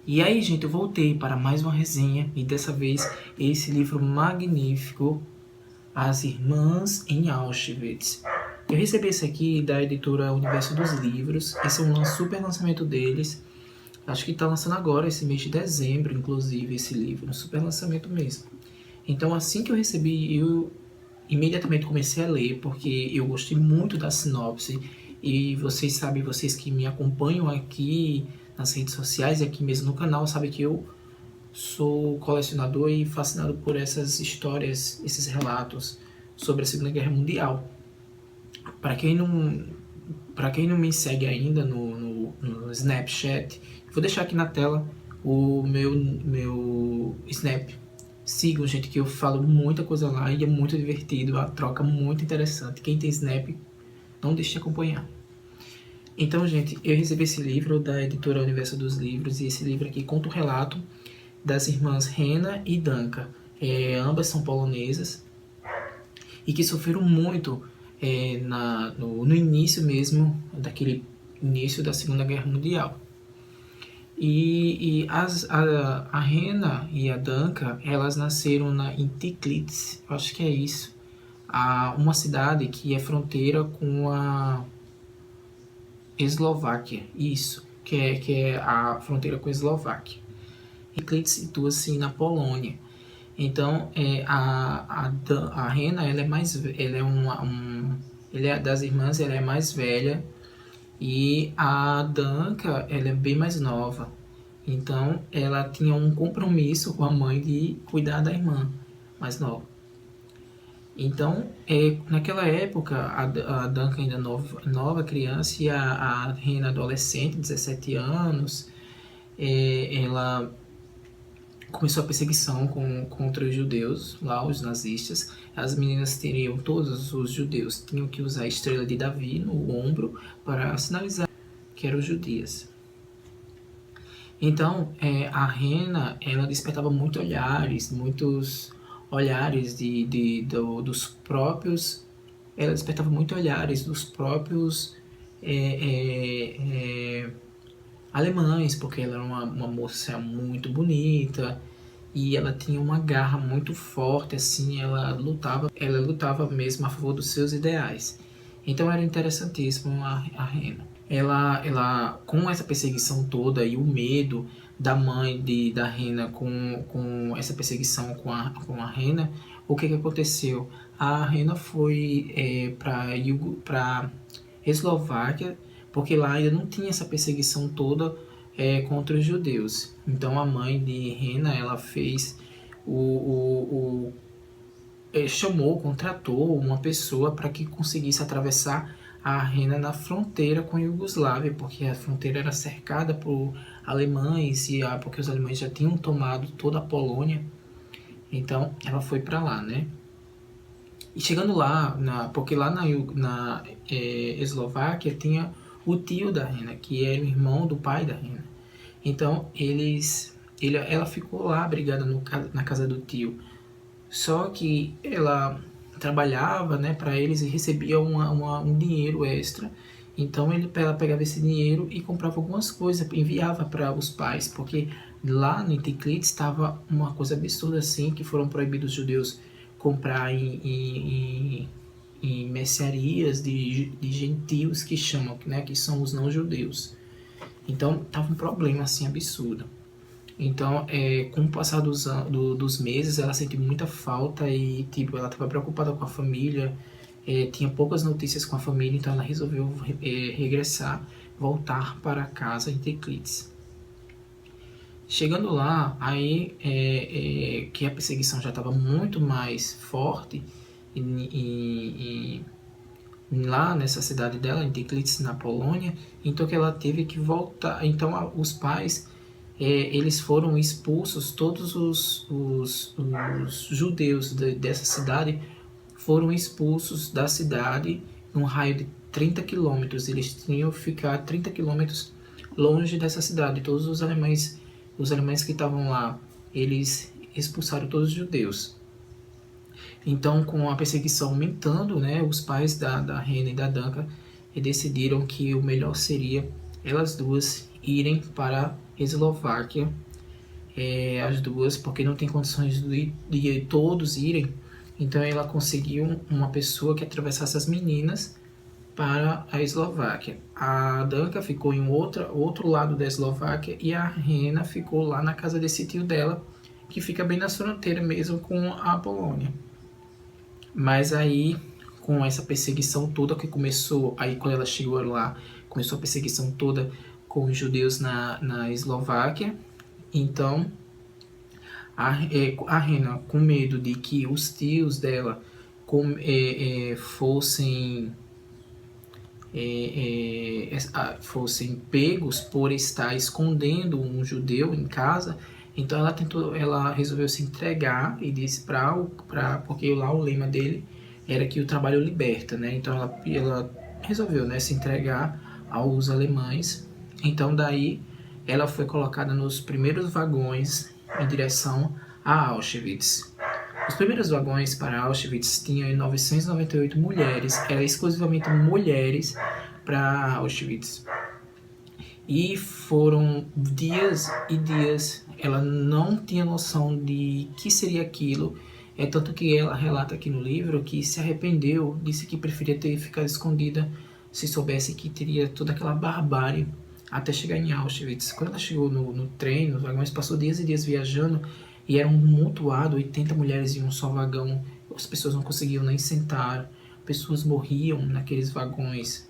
E aí, gente, eu voltei para mais uma resenha e dessa vez esse livro magnífico, As Irmãs em Auschwitz. Eu recebi esse aqui da editora Universo dos Livros. Esse é um super lançamento deles. Acho que está lançando agora, esse mês de dezembro, inclusive, esse livro. Um super lançamento mesmo. Então, assim que eu recebi, eu imediatamente comecei a ler, porque eu gostei muito da sinopse. E vocês sabem, vocês que me acompanham aqui nas redes sociais e aqui mesmo no canal, sabem que eu sou colecionador e fascinado por essas histórias, esses relatos sobre a Segunda Guerra Mundial. Para quem não, para quem não me segue ainda no Snapchat, vou deixar aqui na tela o meu Snap. Sigam, gente, que eu falo muita coisa lá e é muito divertido, a troca muito interessante. Quem tem Snap, não deixe de acompanhar. Então, gente, eu recebi esse livro da editora Universo dos Livros e esse livro aqui conta o relato das irmãs Rena e Danka. Ambas são polonesas e que sofreram muito no início mesmo, daquele início da Segunda Guerra Mundial. A Rena e a Danka, elas nasceram em Tiklitz, acho que é isso, uma cidade que é fronteira com a Eslováquia, isso, que é a fronteira com a Eslováquia. Tiklitz situa-se na Polônia. Então, a Rena, ela é mais, ela é ela é das irmãs, ela é mais velha, e a Danka, ela é bem mais nova. Então, ela tinha um compromisso com a mãe de cuidar da irmã mais nova. Então, naquela época, a Danka ainda nova criança e a Rena adolescente, 17 anos, ela começou a perseguição contra os judeus, lá os nazistas. As meninas teriam, todos os judeus, tinham que usar a estrela de Davi no ombro para sinalizar que eram judias. Então, a Rena, ela despertava muitos olhares dos próprios, ela despertava muitos olhares dos próprios alemães, porque ela era uma moça muito bonita e ela tinha uma garra muito forte, assim, ela lutava mesmo a favor dos seus ideais. Então era interessantíssimo a Rena. Ela, com essa perseguição toda e o medo da mãe da Rena com essa perseguição com a Rena, o que aconteceu? A Rena foi para Eslováquia, porque lá ainda não tinha essa perseguição toda contra os judeus. Então a mãe de Rena, ela fez contratou uma pessoa para que conseguisse atravessar a Rena na fronteira com a Iugoslávia, porque a fronteira era cercada por alemães porque os alemães já tinham tomado toda a Polônia. Então ela foi para lá, né? E chegando lá, porque lá na Eslováquia tinha o tio da Rena, que era o irmão do pai da Rena. Então ela ficou lá abrigada na casa do tio. Só que ela trabalhava, né, para eles e recebia um dinheiro extra. Então ela pegava esse dinheiro e comprava algumas coisas, enviava para os pais, porque lá no Tiklitz estava uma coisa absurda assim, que foram proibidos os judeus comprar em mercearias de gentios, que chamam, né, que são os não judeus. Então tava um problema assim absurdo. Então, com o passar dos meses, ela sentiu muita falta e, tipo, ela estava preocupada com a família, tinha poucas notícias com a família, então ela resolveu regressar, voltar para casa em Teplitz. Chegando lá, aí que a perseguição já estava muito mais forte lá nessa cidade dela, em Teplitz, na Polônia, então que ela teve que voltar. Então os pais eles foram expulsos, todos os judeus dessa cidade foram expulsos da cidade num raio de 30 quilômetros. Eles tinham que ficar 30 quilômetros longe dessa cidade. Todos os alemães que estavam lá, eles expulsaram todos os judeus. Então, com a perseguição aumentando, né, os pais da Rena e da Danka decidiram que o melhor seria elas duas irem para a Eslováquia, as duas, porque não tem condições de todos irem. Então ela conseguiu uma pessoa que atravessasse as meninas para a Eslováquia. A Danka ficou em outro lado da Eslováquia e a Rena ficou lá na casa desse tio dela, que fica bem na fronteira mesmo com a Polônia. Mas aí, com essa perseguição toda que começou, aí quando ela chegou lá, começou a perseguição toda com os judeus na Eslováquia. Então, a Rena, com medo de que os tios dela fossem fossem pegos por estar escondendo um judeu em casa, então ela resolveu se entregar e disse porque lá o lema dele era que o trabalho liberta, né? Então ela resolveu, né, se entregar aos alemães. Então daí ela foi colocada nos primeiros vagões em direção a Auschwitz. Os primeiros vagões para Auschwitz tinham 998 mulheres, era exclusivamente mulheres para Auschwitz. E foram dias e dias, ela não tinha noção de que seria aquilo. É tanto que ela relata aqui no livro que se arrependeu, disse que preferia ter ficado escondida se soubesse que teria toda aquela barbárie até chegar em Auschwitz. Quando ela chegou no trem, nos vagões, passou dias e dias viajando e era um montoado, 80 mulheres em um só vagão. As pessoas não conseguiam nem sentar, pessoas morriam naqueles vagões.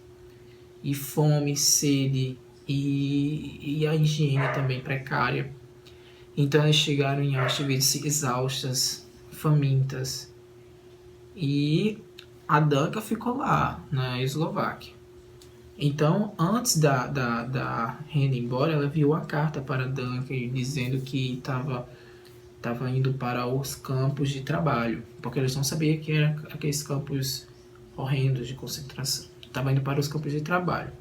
E fome, sede e a higiene também precária. Então elas chegaram em Auschwitz exaustas, famintas. E a Danka ficou lá, na Eslováquia. Então, antes da Rena ir embora, ela enviou a carta para a Danka dizendo que estava indo para os campos de trabalho, porque eles não sabiam que eram aqueles campos horrendos de concentração. Estava indo para os campos de trabalho.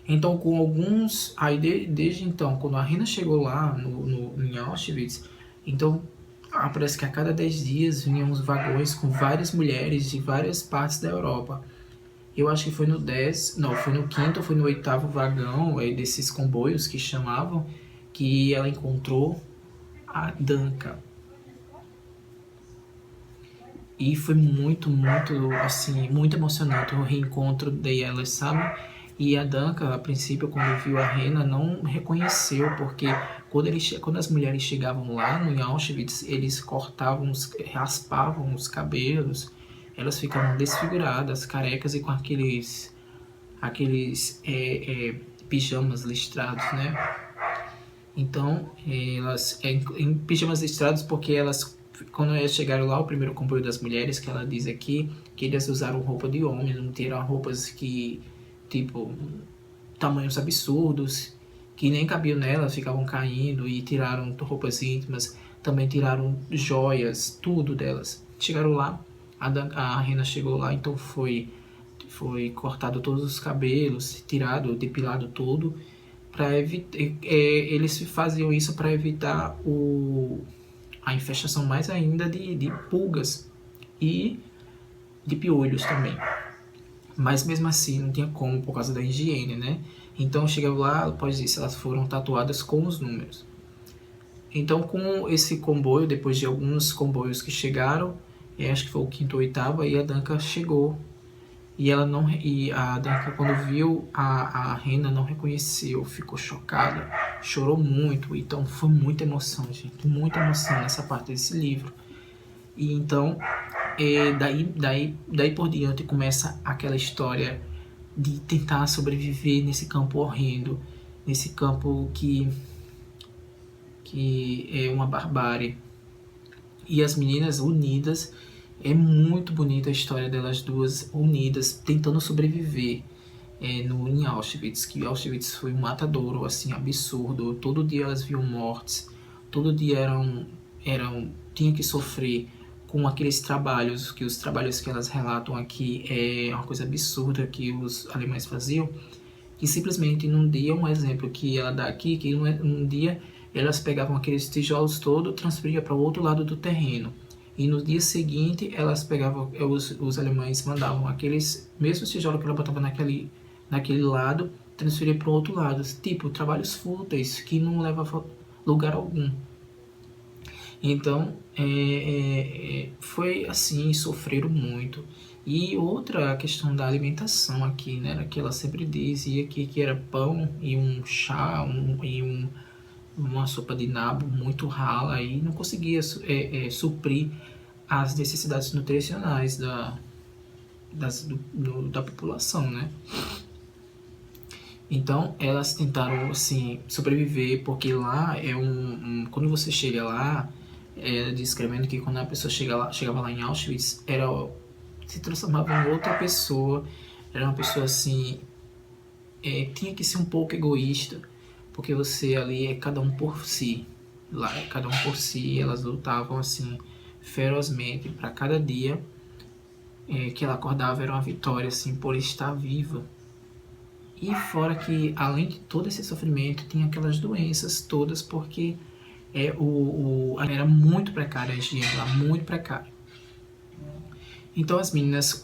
Então, com alguns... Aí, desde então, quando a Rena chegou lá em Auschwitz, então, parece que a cada 10 dias vinham uns vagões com várias mulheres de várias partes da Europa. Eu acho que foi no 10... Não, foi no 5º, foi no 8º vagão, desses comboios que chamavam, que ela encontrou a Danka. E foi muito, assim, muito emocionante o reencontro delas, sabe? E a Danka, a princípio, quando viu a Rena, não reconheceu, porque quando as mulheres chegavam lá no Auschwitz, eles raspavam os cabelos, elas ficavam desfiguradas, carecas e com aqueles pijamas listrados, né? Então, elas em pijamas listrados porque quando elas chegaram lá, o primeiro comboio das mulheres, que ela diz aqui, que eles usaram roupa de homem, não tiraram roupas que, tipo, tamanhos absurdos, que nem cabiam nelas, ficavam caindo, e tiraram roupas íntimas, também tiraram joias, tudo delas. Chegaram lá, a Rena chegou lá, então foi cortado todos os cabelos, tirado, depilado tudo, eles faziam isso para evitar a infestação mais ainda de pulgas e de piolhos também. Mas mesmo assim não tinha como por causa da higiene, né? Então chegava lá, após isso elas foram tatuadas com os números. Então com esse comboio, depois de alguns comboios que chegaram, acho que foi o 5º ou 8º, aí a Danka chegou. E a Danka, quando viu a Rena, não reconheceu, ficou chocada, chorou muito. Então foi muita emoção, gente, muita emoção nessa parte desse livro. E então, daí por diante começa aquela história de tentar sobreviver nesse campo horrendo, nesse campo que é uma barbárie. E as meninas unidas. É muito bonita a história delas duas unidas, tentando sobreviver em Auschwitz, que Auschwitz foi um matadouro, assim, absurdo. Todo dia elas viam mortes, todo dia tinham que sofrer com aqueles trabalhos, os trabalhos que elas relatam aqui é uma coisa absurda que os alemães faziam, que simplesmente num dia, um exemplo que ela dá aqui, que num dia elas pegavam aqueles tijolos todos, transferiam para o outro lado do terreno. E no dia seguinte, elas pegavam, os alemães mandavam aqueles mesmos tijolos que ela botava naquele lado, transferir para o outro lado, tipo trabalhos fúteis que não levam a lugar algum. Então, foi assim, sofreram muito. E outra questão da alimentação aqui, né, que ela sempre dizia que era pão e um chá uma sopa de nabo muito rala e não conseguia suprir as necessidades nutricionais da população, né? Então elas tentaram assim sobreviver porque lá quando você chega lá, descrevendo que quando a pessoa chegava lá em Auschwitz, se transformava em outra pessoa, era uma pessoa assim, tinha que ser um pouco egoísta, porque você ali é cada um por si, lá é cada um por si, elas lutavam assim ferozmente para cada dia que ela acordava era uma vitória assim por estar viva. E fora que, além de todo esse sofrimento, tinha aquelas doenças todas, porque era muito precária a higiene lá, muito precária. Então as meninas,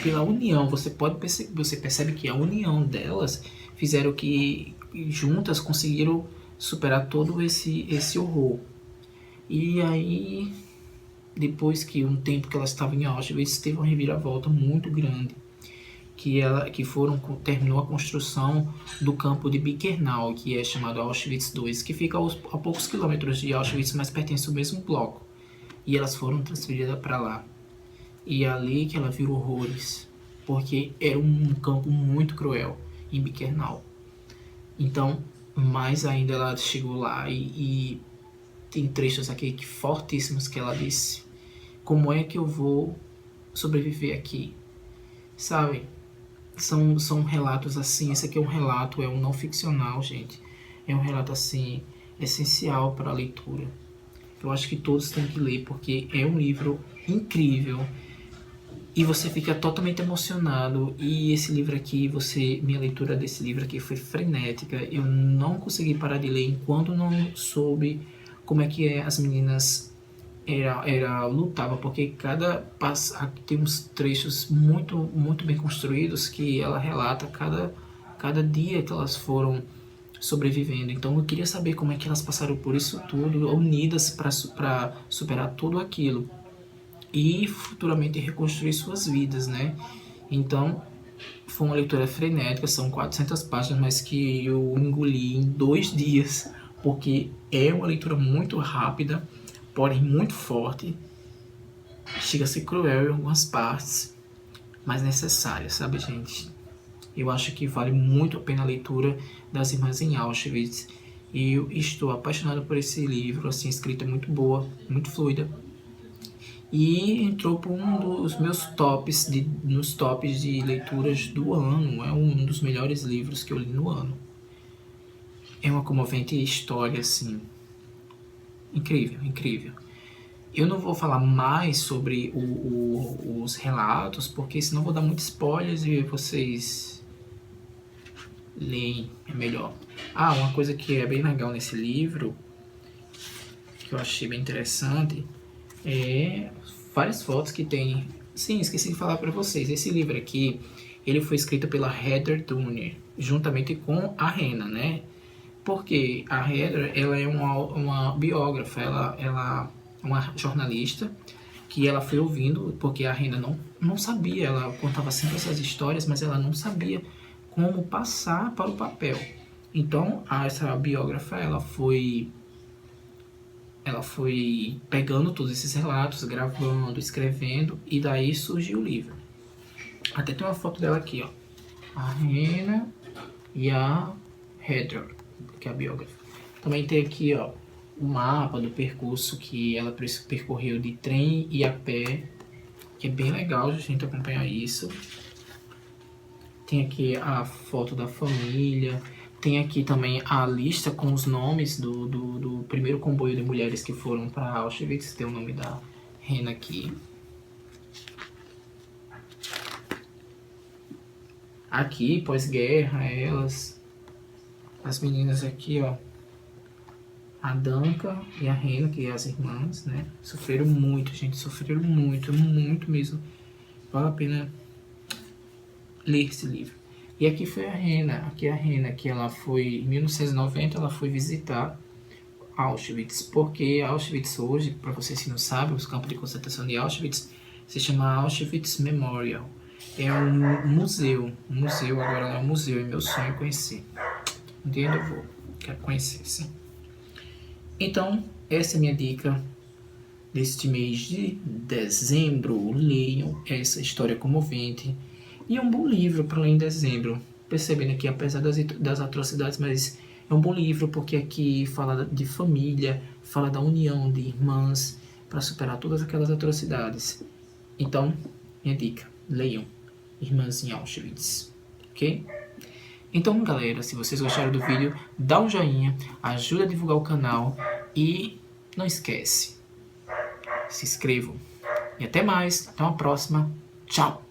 pela união, você percebe que a união delas fizeram que juntas conseguiram superar todo esse horror. E aí, depois que um tempo que elas estavam em Auschwitz, teve uma reviravolta muito grande. Terminou a construção do campo de Birkenau, que é chamado Auschwitz II, que fica a poucos quilômetros de Auschwitz, mas pertence ao mesmo bloco. E elas foram transferidas para lá. E é ali que ela viu horrores, porque era um campo muito cruel em Birkenau. Então, mais ainda ela chegou lá e tem trechos aqui fortíssimos que ela disse: como é que eu vou sobreviver aqui? Sabe? São relatos assim, esse aqui é um não ficcional, gente. É um relato assim, essencial para a leitura. Eu acho que todos têm que ler, porque é um livro incrível. E você fica totalmente emocionado. E esse livro aqui, minha leitura desse livro aqui foi frenética. Eu não consegui parar de ler enquanto não soube como é que as meninas lutava, porque tem uns trechos muito, muito bem construídos que ela relata cada dia que elas foram sobrevivendo. Então eu queria saber como é que elas passaram por isso tudo, unidas para superar tudo aquilo e futuramente reconstruir suas vidas, né? Então foi uma leitura frenética, são 400 páginas, mas que eu engoli em 2 dias, porque é uma leitura muito rápida, porém muito forte, chega a ser cruel em algumas partes, mas necessária, sabe, gente? Eu acho que vale muito a pena a leitura das Irmãs em Auschwitz. E eu estou apaixonado por esse livro, assim, a escrita é muito boa, muito fluida. E entrou por um dos meus nos tops de leituras do ano. É um dos melhores livros que eu li no ano. É uma comovente história, assim, incrível, incrível. Eu não vou falar mais sobre os relatos, porque senão vou dar muitos spoilers e vocês leem, é melhor. Uma coisa que é bem legal nesse livro, que eu achei bem interessante, é várias fotos que tem. Sim, esqueci de falar para vocês. Esse livro aqui, ele foi escrito pela Heather Dunner, juntamente com a Hannah, né? Porque a Heather, ela é uma biógrafa, ela é uma jornalista que ela foi ouvindo, porque a Hannah não sabia, ela contava sempre essas histórias, mas ela não sabia como passar para o papel. Então, essa biógrafa, ela foi pegando todos esses relatos, gravando, escrevendo, e daí surgiu o livro. Até tem uma foto dela aqui, ó. A Hannah e a Heather, que é a biógrafa. Também tem aqui, ó, o mapa do percurso que ela percorreu de trem e a pé, que é bem legal a gente acompanhar isso. Tem aqui a foto da família. Tem aqui também a lista com os nomes do primeiro comboio de mulheres que foram para Auschwitz. Tem o nome da Hannah aqui. Aqui, pós-guerra, as meninas aqui, ó. A Danka e a Hannah, que é as irmãs, né? Sofreram muito, gente. Sofreram muito, muito mesmo. Vale a pena ler esse livro. E aqui foi a Rena, que ela foi, em 1990, ela foi visitar Auschwitz, porque Auschwitz hoje, para vocês que não sabem, os campos de concentração de Auschwitz se chama Auschwitz Memorial. É um museu, agora é um museu, é meu sonho conhecer. Um dia eu vou, quero conhecer, sim. Então, essa é a minha dica deste mês de dezembro. Leiam essa história comovente. E é um bom livro para ler em dezembro. Percebendo que apesar das atrocidades, mas é um bom livro porque aqui fala de família, fala da união de irmãs para superar todas aquelas atrocidades. Então, minha dica, leiam Irmãs em Auschwitz, ok? Então, galera, se vocês gostaram do vídeo, dá um joinha, ajuda a divulgar o canal e não esquece, se inscrevam. E até mais, até uma próxima. Tchau!